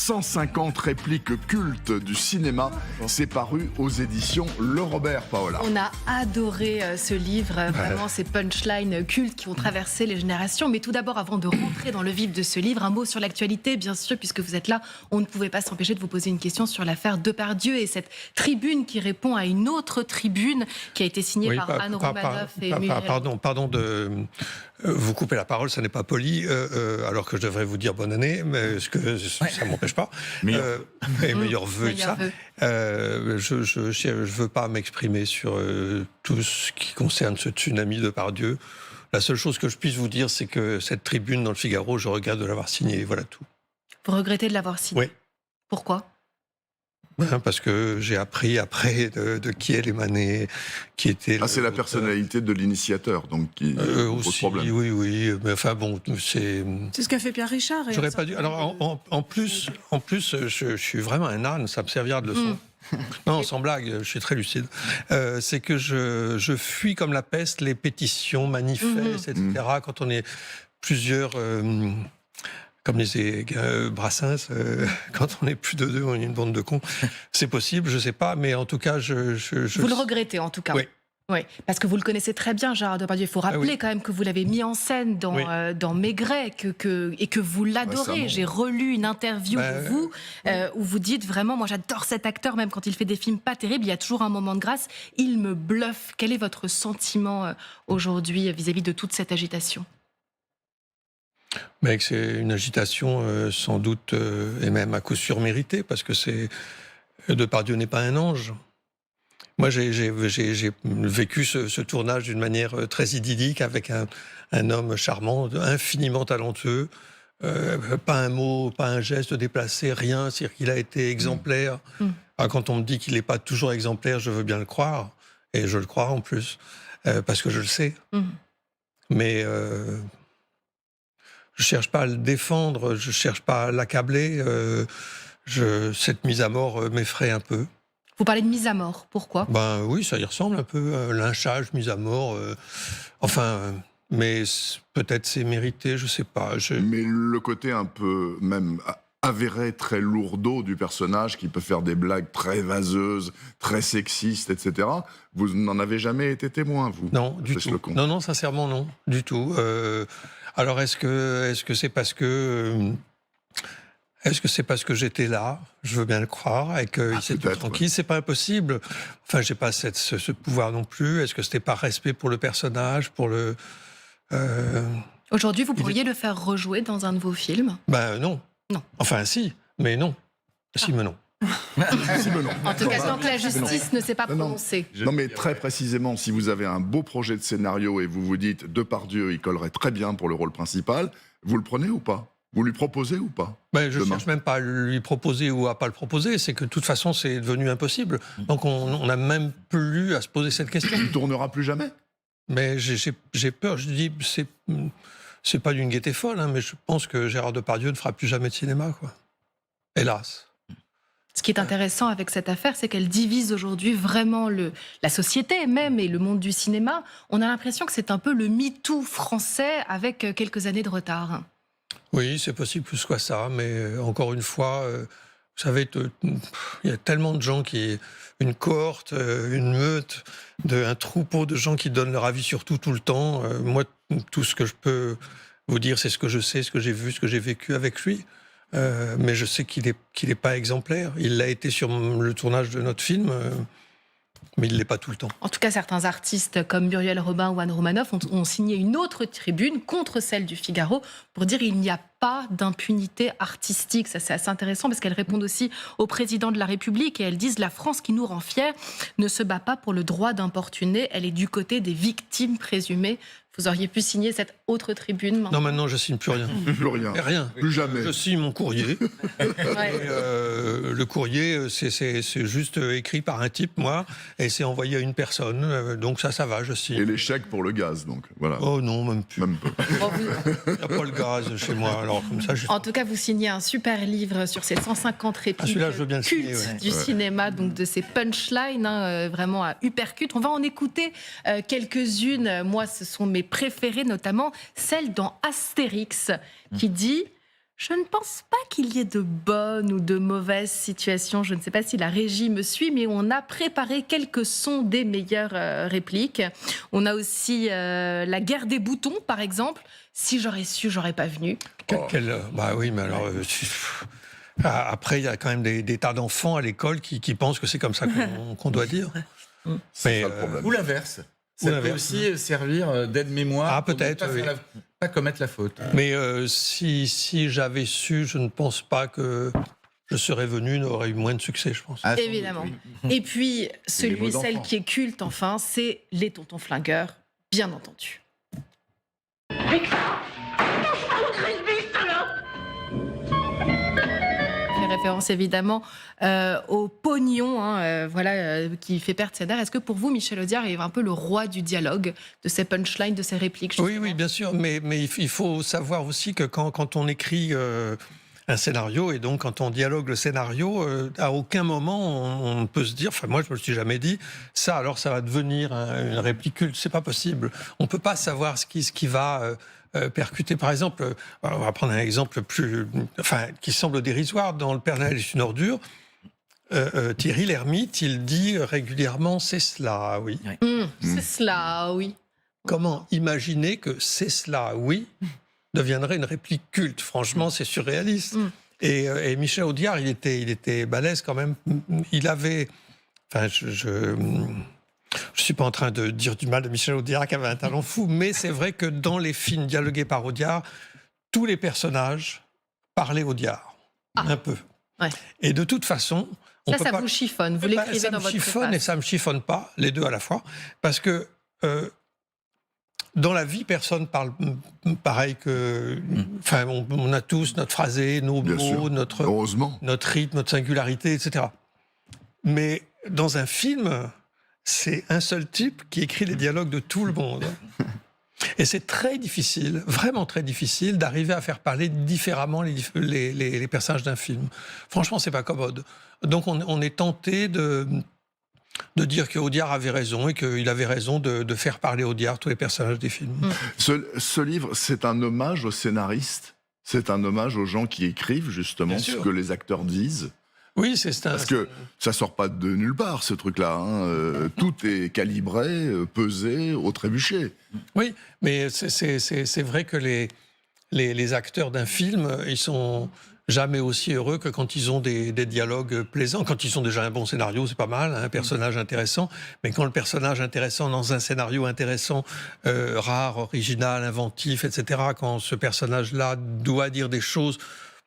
150 répliques cultes du cinéma. C'est paru aux éditions Le Robert, Paola. On a adoré ce livre, vraiment ces punchlines cultes qui ont traversé les générations. Mais tout d'abord, avant de rentrer dans le vif de ce livre, un mot sur l'actualité, bien sûr, puisque vous êtes là, on ne pouvait pas s'empêcher de vous poser une question sur l'affaire Depardieu et cette tribune qui répond à une autre tribune qui a été signée par Anne Romanoff et Muriel. Pardon de vous couper la parole, ça n'est pas poli, alors que je devrais vous dire bonne année, mais ça ne m'empêche pas. Meilleurs vœux et ça. Je ne veux pas m'exprimer sur tout ce qui concerne ce tsunami de Depardieu. La seule chose que je puisse vous dire, c'est que cette tribune dans le Figaro, je regrette de l'avoir signée, voilà tout. Vous regrettez de l'avoir signée? Oui. Pourquoi? Parce que j'ai appris après de qui elle émanait, qui était... c'est la personnalité de l'initiateur, donc qui pose problème. Oui, mais enfin bon, c'est... C'est ce qu'a fait Pierre Richard. J'aurais pas dû... Alors en plus, je suis vraiment un âne, ça me servira de leçon. Non, sans blague, je suis très lucide. C'est que je fuis comme la peste les pétitions, manifestes, etc. Quand on est plusieurs... Comme les Brassens, quand on est plus de deux, on est une bande de cons. C'est possible, je sais pas, mais en tout cas, Vous le regrettez, en tout cas. Oui, parce que vous le connaissez très bien, Gérard Depardieu. Il faut rappeler quand même que vous l'avez mis en scène dans Maigret et que vous l'adorez. J'ai relu une interview de vous où vous dites vraiment, moi j'adore cet acteur, même quand il fait des films pas terribles, il y a toujours un moment de grâce. Il me bluffe. Quel est votre sentiment aujourd'hui vis-à-vis de toute cette agitation ? Mais c'est une agitation sans doute et même à coup sûr méritée, parce que Depardieu n'est pas un ange. Moi, j'ai vécu ce tournage d'une manière très idyllique avec un homme charmant, infiniment talentueux, pas un mot, pas un geste déplacé, rien. C'est-à-dire qu'il a été exemplaire. Quand on me dit qu'il n'est pas toujours exemplaire, je veux bien le croire, et je le crois en plus, parce que je le sais. Mais je cherche pas à le défendre, je cherche pas à l'accabler. Cette mise à mort m'effraie un peu. Vous parlez de mise à mort, pourquoi ? Oui, ça y ressemble un peu, lynchage, mise à mort. Mais peut-être c'est mérité, je sais pas. Mais le côté un peu même avéré, très lourdeau du personnage, qui peut faire des blagues très vaseuses, très sexistes, etc. Vous n'en avez jamais été témoin, vous? Non, du tout. Non, sincèrement, non, du tout. Alors, est-ce que c'est parce que... Est-ce que c'est parce que j'étais là? Je veux bien le croire, et qu'il s'est tout tranquille. C'est pas impossible. Enfin, j'ai pas ce pouvoir non plus. Est-ce que c'était par respect pour le personnage, pour le... Aujourd'hui, vous pourriez le faire rejouer dans un de vos films? Non. Non. Enfin, si, mais non. Si, mais non. En tout cas, tant que la justice ne s'est pas prononcée. Non, mais très précisément, si vous avez un beau projet de scénario et vous vous dites Depardieu, il collerait très bien pour le rôle principal, vous le prenez ou pas? Vous lui proposez ou pas? Je ne cherche même pas à lui proposer ou à pas le proposer, c'est que de toute façon c'est devenu impossible. Donc on n'a même plus à se poser cette question. Il ne tournera plus jamais? Mais j'ai peur, je dis, c'est pas d'une gaieté folle, mais je pense que Gérard Depardieu ne fera plus jamais de cinéma, quoi. Hélas. Ce qui est intéressant avec cette affaire, c'est qu'elle divise aujourd'hui vraiment la société même et le monde du cinéma. On a l'impression que c'est un peu le MeToo français avec quelques années de retard. Oui, c'est possible que ce soit ça, mais encore une fois, vous savez, il y a tellement de gens une cohorte, une meute, un troupeau de gens qui donnent leur avis sur tout le temps. Moi, tout ce que je peux vous dire, c'est ce que je sais, ce que j'ai vu, ce que j'ai vécu avec lui. Mais je sais qu'il est pas exemplaire. Il l'a été sur le tournage de notre film, mais il ne l'est pas tout le temps. En tout cas, certains artistes comme Muriel Robin ou Anne Romanoff ont signé une autre tribune contre celle du Figaro pour dire qu'il n'y a pas d'impunité artistique. Ça, c'est assez intéressant parce qu'elles répondent aussi au président de la République et elles disent « La France qui nous rend fiers ne se bat pas pour le droit d'importuner, elle est du côté des victimes présumées ». Vous auriez pu signer cette autre tribune maintenant. Non, maintenant je signe plus rien. Plus rien. Rien. Plus jamais. Je signe mon courrier. Le courrier, c'est juste écrit par un type, moi, et c'est envoyé à une personne. Donc ça va, je signe. Et les chèques pour le gaz, donc voilà. Oh non, même plus. Même pas. Il n'y a pas le gaz chez moi, alors comme ça. En tout cas, vous signez un super livre sur ces 150 répliques cultes du cinéma, donc de ces punchlines, vraiment à uppercut. On va en écouter quelques-unes. Moi, ce sont mes préférées, notamment celle dans Astérix, qui dit Je ne pense pas qu'il y ait de bonnes ou de mauvaises situations. Je ne sais pas si la régie me suit, mais on a préparé quelques sons des meilleures répliques. On a aussi la guerre des boutons, par exemple. Si j'aurais su, j'aurais pas venu. Bah oui, mais alors... après, il y a quand même des tas d'enfants à l'école qui pensent que c'est comme ça qu'on doit dire. C'est ça le problème. Ou l'inverse. Ça peut aussi servir d'aide-mémoire. Ah, peut-être, pour ne pas commettre la faute. Mais si j'avais su, je ne pense pas que je serais venu, n'aurait eu moins de succès, je pense. Ah, Évidemment. Et puis, celui, celle qui est culte, enfin, c'est les tontons flingueurs, bien entendu. Référence évidemment au pognon, qui fait perdre ses nerfs. Est-ce que pour vous, Michel Audiard est un peu le roi du dialogue, de ses punchlines, de ses répliques? Oui, bien sûr, mais il faut savoir aussi que quand on écrit un scénario, et donc quand on dialogue le scénario, à aucun moment on peut se dire, enfin moi je me le suis jamais dit, ça alors ça va devenir une réplique culte, c'est pas possible. On peut pas savoir ce qui va... percuter. Par exemple, on va prendre un exemple qui semble dérisoire. Dans Le Père Noël est une ordure, Thierry Lhermitte, il dit régulièrement « c'est cela, oui ». C'est cela, oui. Comment imaginer que « c'est cela, oui » deviendrait une réplique culte? Franchement, c'est surréaliste. Et Michel Audiard, il était balèze quand même. Il avait... Enfin, je ne suis pas en train de dire du mal de Michel Audiard qui avait un talent fou, mais c'est vrai que dans les films dialogués par Audiard, tous les personnages parlaient Audiard, un peu. Ouais. Et de toute façon... Ça vous chiffonne, vous l'écrivez dans votre préface. Ça me chiffonne et ça me chiffonne pas, les deux à la fois, parce que dans la vie, personne parle pareil que... Enfin, on a tous notre phrasé, nos mots, notre rythme, notre singularité, etc. Mais dans un film... c'est un seul type qui écrit les dialogues de tout le monde. Et c'est très difficile, vraiment très difficile, d'arriver à faire parler différemment les personnages d'un film. Franchement, c'est pas commode. Donc on est tenté de dire qu'Audiard avait raison et qu'il avait raison de faire parler Audiard tous les personnages des films. Ce livre, c'est un hommage aux scénaristes, c'est un hommage aux gens qui écrivent justement ce que les acteurs disent. Oui, c'est ça. Parce que ça sort pas de nulle part, ce truc-là. Tout est calibré, pesé, au trébuchet. Oui, mais c'est vrai que les acteurs d'un film, ils sont jamais aussi heureux que quand ils ont des dialogues plaisants. Quand ils ont déjà un bon scénario, c'est pas mal, un personnage intéressant. Mais quand le personnage intéressant dans un scénario intéressant, rare, original, inventif, etc., quand ce personnage-là doit dire des choses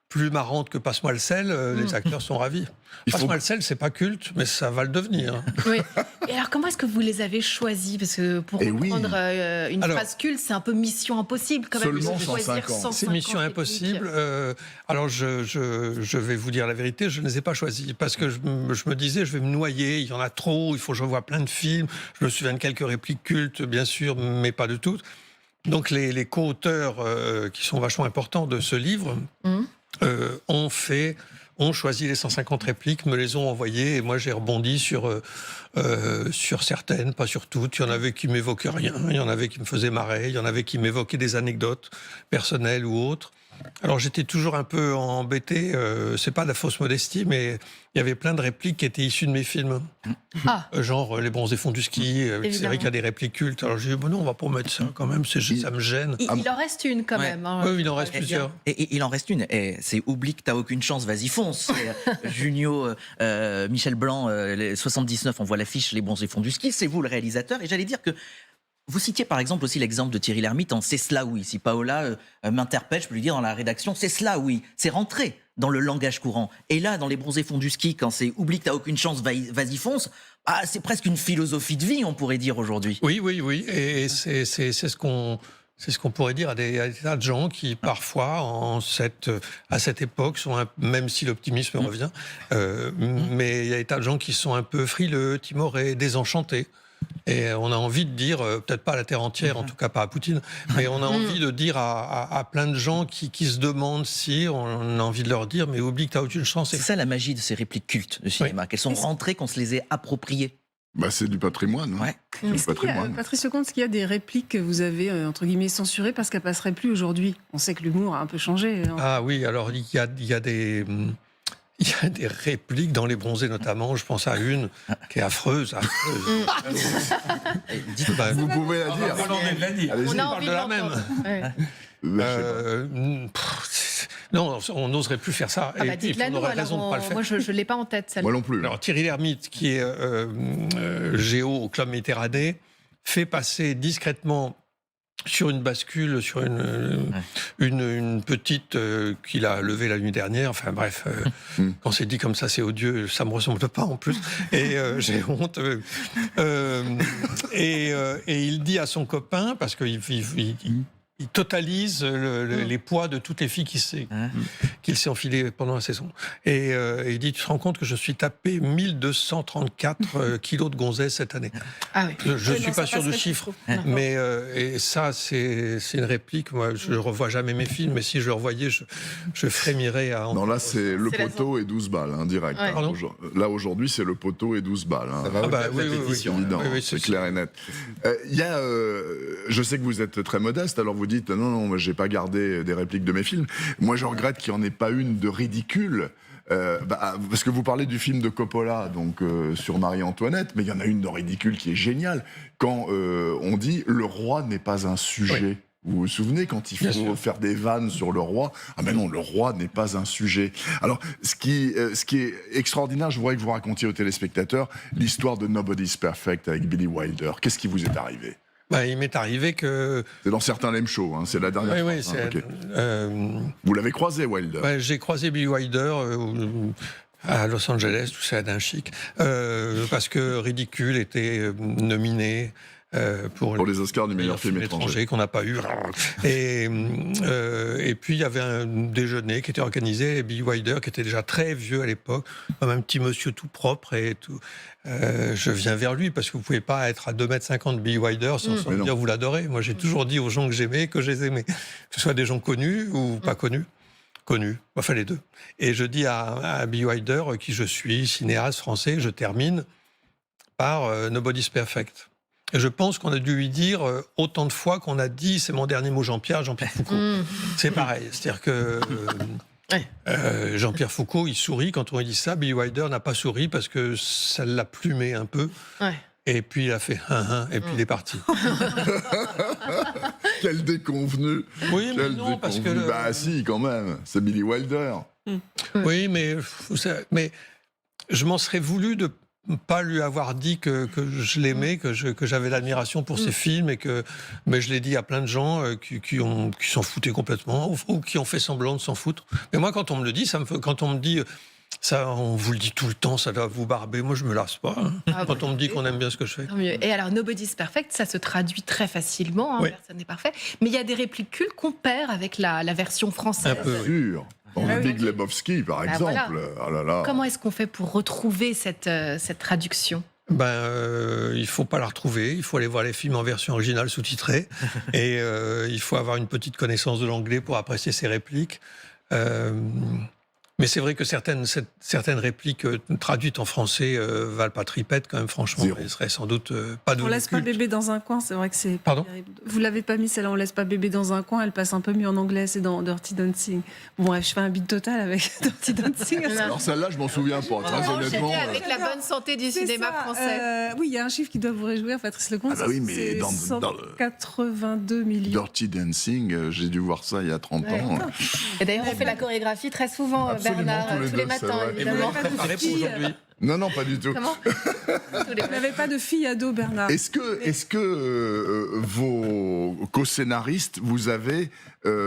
plus marrante que Passe-moi le sel, les acteurs sont ravis. Passe-moi le sel, c'est pas culte, mais ça va le devenir. Oui. Et alors, comment est-ce que vous les avez choisis? Parce que pour reprendre une phrase culte, c'est un peu mission impossible quand même. Seulement 150. C'est mission impossible. Alors, je vais vous dire la vérité, je ne les ai pas choisis. Parce que je me disais, je vais me noyer, il y en a trop, il faut que je revoie plein de films. Je me souviens de quelques répliques cultes, bien sûr, mais pas de toutes. Donc, les co-auteurs qui sont vachement importants de ce livre... ont choisi les 150 répliques, me les ont envoyées, et moi j'ai rebondi sur certaines, pas sur toutes. Il y en avait qui m'évoquaient rien, il y en avait qui me faisaient marrer, il y en avait qui m'évoquaient des anecdotes personnelles ou autres. Alors j'étais toujours un peu embêté, c'est pas de la fausse modestie, mais il y avait plein de répliques qui étaient issues de mes films. Genre Les Bronzés font du ski, c'est vrai qu'il y a des répliques cultes. Alors j'ai dit, bon non, on va pas mettre ça quand même, ça me gêne. Il en reste une quand même. Hein. Oui, il en reste plusieurs. Et il en reste une, et c'est Oublie que t'as aucune chance, vas-y fonce. Junio, Michel Blanc, 79, on voit l'affiche Les Bronzés font du ski, c'est vous le réalisateur, et j'allais dire que vous citiez par exemple aussi l'exemple de Thierry Lhermitte en « C'est cela, oui ». Si Paola m'interpelle, je peux lui dire dans la rédaction « C'est cela, oui ». C'est rentré dans le langage courant. Et là, dans Les Bronzés font du ski, quand c'est « Oublie que t'as aucune chance, vas-y fonce », c'est presque une philosophie de vie, on pourrait dire aujourd'hui. Oui. Et c'est ce qu'on pourrait dire à des tas de gens qui, parfois, à cette époque, même si l'optimisme revient, mais il y a des tas de gens qui sont un peu frileux, timorés, désenchantés. Et on a envie de dire, peut-être pas à la terre entière, en tout cas pas à Poutine, mais on a envie de dire à plein de gens qui se demandent si, on a envie de leur dire, mais oublie que tu n'as aucune chance. C'est ça la magie de ces répliques cultes de cinéma, qu'elles sont rentrées, qu'on se les ait appropriées. Bah, c'est du patrimoine. Hein. Ouais. C'est du Est-ce qu'il y a, patrimoine. Patrice Lecomte, est-ce qu'il y a des répliques que vous avez, entre guillemets, censurées parce qu'elles passeraient plus aujourd'hui? On sait que l'humour a un peu changé. Hein. Ah oui, alors il y a des répliques dans Les Bronzés notamment. Je pense à une qui est affreuse. Bah, Vous pouvez la dire. Allez-y. On a parle envie de de la même. l'entendre. Ouais. Je sais pas. Non, on n'oserait plus faire ça. Ah bah Et puis, dites-la on nous, aurait alors raison de ne pas le faire. moi je ne l'ai pas en tête celle-là. Moi non plus. Alors Thierry Lhermitte, qui est géo au Club Méditerranée, fait passer discrètement sur une bascule, sur une petite qu'il a levée la nuit dernière. Enfin bref, quand c'est dit comme ça, c'est odieux. Ça me ressemble pas en plus. Et j'ai honte. Et il dit à son copain, parce qu'il il totalise les poids de toutes les filles qu'il s'est enfilé pendant la saison. Et il dit, tu te rends compte que je suis tapé 1234 kilos de gonzesse cette année. Ah oui. Je ne suis pas sûr du chiffre, mais et ça, c'est une réplique. Moi, je ne revois jamais mes films, mais si je le revoyais, je frémirais à... Non, là, c'est le C'est la poteau et 12 balles, hein, direct. Ouais. Hein. Pardon Là, aujourd'hui, c'est le poteau et 12 balles. Hein. Ça va Ah bah, au-delà de la oui, oui, pétition. oui. Évident, Oui, oui, c'est c'est clair et net. Il y a, je sais que vous êtes très modeste, alors vous dites non, moi j'ai pas gardé des répliques de mes films. Moi, je regrette qu'il n'y en ait pas une de ridicule. Parce que vous parlez du film de Coppola, donc sur Marie-Antoinette, mais il y en a une de ridicule qui est géniale. Quand on dit le roi n'est pas un sujet. Oui. Vous vous souvenez quand il faut faire des vannes sur le roi? Ah ben non, le roi n'est pas un sujet. Alors, ce qui est extraordinaire, je voudrais que vous racontiez aux téléspectateurs l'histoire de Nobody's Perfect avec Billy Wilder. Qu'est-ce qui vous est arrivé? Bah, il m'est arrivé que... C'est dans certains Lem Show, hein, c'est la dernière Oui, fois. oui, Ok. Vous l'avez croisé, Wilder? Ouais, j'ai croisé Billy Wilder à Los Angeles, tout ça d'un chic, parce que Ridicule était nominé pour les Oscars du meilleur film étranger. qu'on n'a pas eu. Et puis il y avait un déjeuner qui était organisé, et Billy Wilder, qui était déjà très vieux à l'époque, comme un petit monsieur tout propre et tout. Je viens vers lui parce que vous ne pouvez pas être à 2,50 m de Billy Wilder sans dire vous l'adorez. Moi, j'ai toujours dit aux gens que j'aimais que je les aimais. Que ce soit des gens connus ou pas connus. Connus, enfin les deux. Et je dis à Billy Wilder qui je suis, cinéaste français, je termine par Nobody's Perfect. Et je pense qu'on a dû lui dire autant de fois qu'on a dit c'est mon dernier mot Jean-Pierre Foucault. C'est pareil. C'est-à-dire que Jean-Pierre Foucault, il sourit quand on lui dit ça. Billy Wilder n'a pas souri parce que ça l'a plumé un peu. Ouais. Et puis il a fait et puis il est parti. Quel déconvenu! Oui, mais Quel non, parce que... déconvenu. Bah si, quand même, c'est Billy Wilder. Oui, mais je m'en serais voulu de pas lui avoir dit que je l'aimais, que j'avais l'admiration pour ses films, mais je l'ai dit à plein de gens qui s'en foutaient complètement ou qui ont fait semblant de s'en foutre. Mais moi, quand on me le dit, quand on me dit ça, on vous le dit tout le temps, ça doit vous barber. Moi, je me lasse pas. Hein, quand on me dit qu'on aime bien ce que je fais. Tant mieux. Et alors, Nobody's Perfect, ça se traduit très facilement. Hein, oui. Personne n'est parfait. Mais il y a des répliques cultes qu'on perd avec la version française. Un peu, oui. Sûr. Dans le Big Lebowski, par exemple. Voilà. Oh là là. Comment est-ce qu'on fait pour retrouver cette traduction? Il faut pas la retrouver. Il faut aller voir les films en version originale sous-titrée. Et il faut avoir une petite connaissance de l'anglais pour apprécier ces répliques. Mais c'est vrai que certaines répliques traduites en français valent pas tripette quand même, franchement. Zéro. Elles seraient sans doute pas de. On laisse pas bébé dans un coin, c'est vrai que c'est Pardon terrible. Vous l'avez pas mis celle-là, on laisse pas bébé dans un coin, elle passe un peu mieux en anglais, c'est dans Dirty Dancing. Bon bref, je fais un bide total avec Dirty Dancing. Alors celle-là, je m'en souviens pas, très honnêtement. J'étais avec la bonne santé du cinéma français. Oui, il y a un chiffre qui doit vous réjouir, Patrice Lecomte. Ah bah oui, mais c'est dans 182 millions. Dirty Dancing, j'ai dû voir ça il y a 30 ans. Et d'ailleurs, on fait la chorégraphie très souvent, Absolument, Bernard, tous les tous deux, les matins, c'est vrai. évidemment. Préparé pour aujourd'hui. Non, pas du tout. Comment Tous les Vous n'avez pas de fille ado, Bernard. Est-ce que vos co-scénaristes, vous avez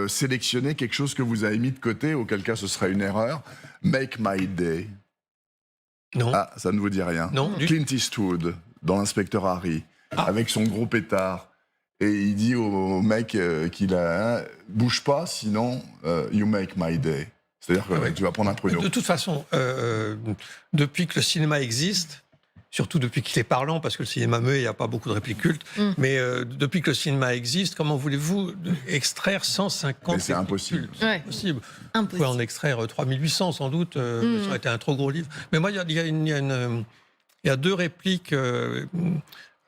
sélectionné quelque chose que vous avez mis de côté, auquel cas ce serait une erreur? Make My Day. Non. Ah, ça ne vous dit rien. Non, du Clint Eastwood, dans l'Inspecteur Harry, avec son gros pétard. Et il dit au mec qu'il a bouge pas, sinon you make my day. C'est-à-dire que tu vas prendre un pruneau. De toute façon, depuis que le cinéma existe, surtout depuis qu'il est parlant, parce que le cinéma muet, il n'y a pas beaucoup de répliques cultes, mais depuis que le cinéma existe, comment voulez-vous extraire 150 Mais c'est répliques impossible. cultes? C'est impossible. Vous Impossible. pouvez en extraire 3800 sans doute, ça aurait été un trop gros livre. Mais moi, il y a une Il y a 2 répliques.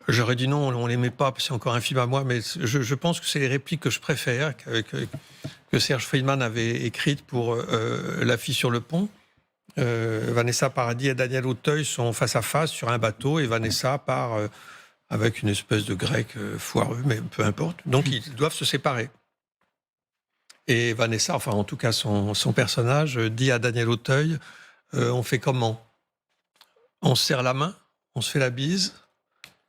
J'aurais dit non, on l'aimait pas, c'est encore un film à moi, mais je pense que c'est les répliques que je préfère, que Serge Friedman avait écrites pour La fille sur le pont. Vanessa Paradis et Daniel Auteuil sont face à face sur un bateau, et Vanessa part avec une espèce de grec foireux, mais peu importe. Donc ils doivent se séparer. Et Vanessa, enfin en tout cas son personnage, dit à Daniel Auteuil, on fait comment? On se serre la main, on se fait la bise,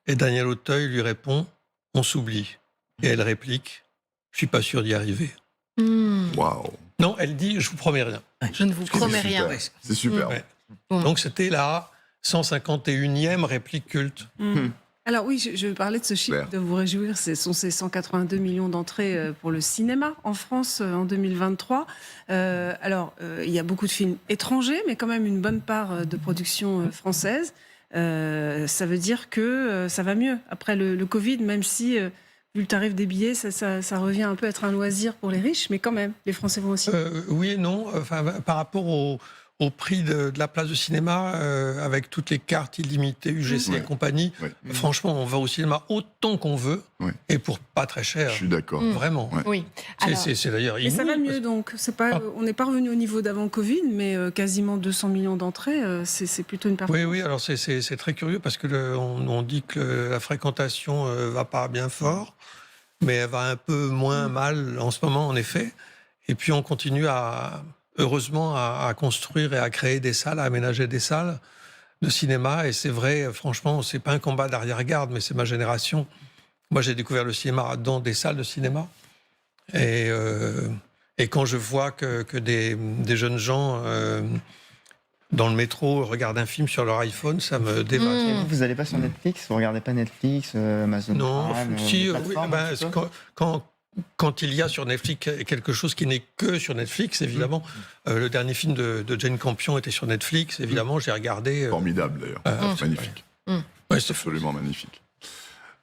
et Daniel Auteuil lui répond, on s'oublie. Et elle réplique, je suis pas sûr d'y arriver. Waouh. Non, elle dit, je vous promets rien. Je ne vous promets rien. C'est super. Ouais. Donc c'était la 151e réplique culte. Alors oui, je parlais de ce chiffre, Claire. de vous réjouir, ce sont ces 182 millions d'entrées pour le cinéma en France en 2023. Il y a beaucoup de films étrangers, mais quand même une bonne part de production française. Ça veut dire que ça va mieux après le Covid, même si, vu le tarif des billets, ça revient un peu à être un loisir pour les riches, mais quand même, les Français vont aussi. Oui et non. Enfin, par rapport au prix de la place de cinéma, avec toutes les cartes illimitées, UGC et compagnie, franchement, on va au cinéma autant qu'on veut, et pour pas très cher. Je suis d'accord. Vraiment. Oui. C'est d'ailleurs Mais ça va inouï, mieux donc. On n'est pas revenu au niveau d'avant Covid, mais quasiment 200 millions d'entrées, c'est plutôt une performance. Oui, alors c'est très curieux parce que on dit que la fréquentation va pas bien fort, mais elle va un peu moins mal en ce moment, en effet. Et puis on continue heureusement à construire et à créer des salles, à aménager des salles de cinéma. Et c'est vrai, franchement, c'est pas un combat d'arrière-garde, mais c'est ma génération. Moi, j'ai découvert le cinéma dans des salles de cinéma. Et quand je vois que des jeunes gens dans le métro regardent un film sur leur iPhone, ça me dévaste. Vous n'allez pas sur Netflix? Vous regardez pas Netflix, Amazon Non, Prime, si, les oui, plateformes, un petit peu quand il y a sur Netflix quelque chose qui n'est que sur Netflix, évidemment. Le dernier film de Jane Campion était sur Netflix, évidemment, j'ai regardé. Formidable d'ailleurs. Magnifique. Ouais, c'est Absolument magnifique.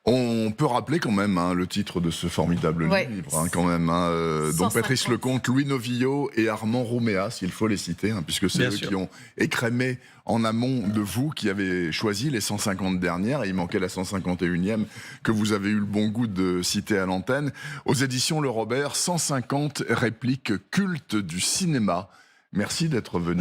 On peut rappeler quand même le titre de ce formidable livre, quand même. Donc 150. Patrice Lecomte, Louis Novillo et Armand Rouméa, s'il faut les citer, puisque c'est Bien eux sûr. qui ont écrémé en amont de vous, qui avez choisi les 150 dernières, et il manquait la 151e que vous avez eu le bon goût de citer à l'antenne. Aux éditions Le Robert, 150 répliques cultes du cinéma. Merci d'être venu.